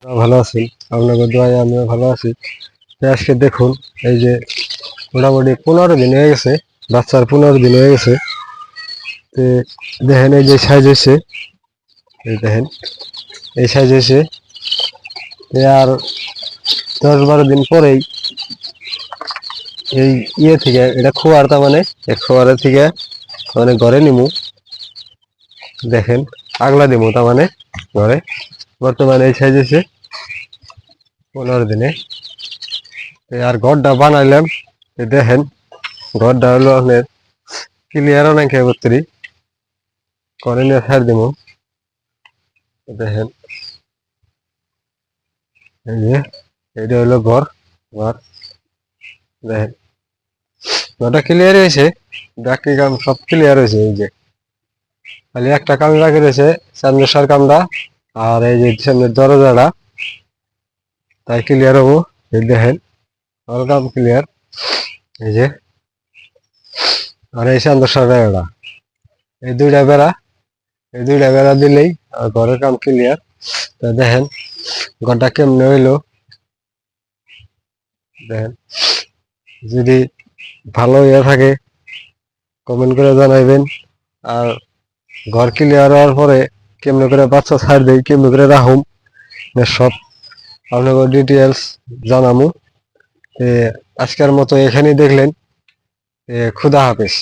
ভালো আছি, আপনাদের দোয়ায় আমিও ভালো আছি। আজকে দেখুন, এই যে মোটামুটি 15 দিন হয়ে গেছে, বাচ্চার 15 দিন হয়ে গেছে। তো দেখেন এই যে সাইজ হয়েছে, এই দেখেন এই সাইজ হয়েছে। আর 10-12 দিন পরেই এই থেকে এটা খোয়ার, তার মানে খোয়ারের থেকে মানে ঘরে নিমু। দেখেন আগলা দিমু, তার মানে ঘরে বর্তমানে এই সাইজ হয়েছে 15 দিনে। আর ঘরটা বানাইলাম, দেখেন ঘরটা হলো আপনার ক্লিয়ার অনেক বত্রি করে নিয়ে ছাড় দিব। দেখেন এই যে এটা হলো ঘর। ঘর দেখেন ঘরটা ক্লিয়ার হয়েছে, বাকি কাম সব ক্লিয়ার হয়েছে। এই যে খালি একটা কাম বাকি রয়েছে, সামনের কামটা আর এই যে সামনের দরজাটা, তাই ক্লিয়ার হবো। এই দেখেন সব কাম ক্লিয়ার। এই যে আর এই সামনের বেড়া, এই দুইটা বেড়া দিলেই আর ঘরের কাম ক্লিয়ার। তা দেখেন ঘরটা কেমনে হইলো। দেখেন যদি ভালো ইয়ে থাকে কমেন্ট করে জানাইবেন। আর ঘর ক্লিয়ার হওয়ার পরে কেমনে করে বাচ্চা ছাড় দেই, কেমনে করে রাখুম, সব আপনাকে ডিটেলস জানামু। আজকের মতো এখানেই দেখলেন। খুদা হাফেজ।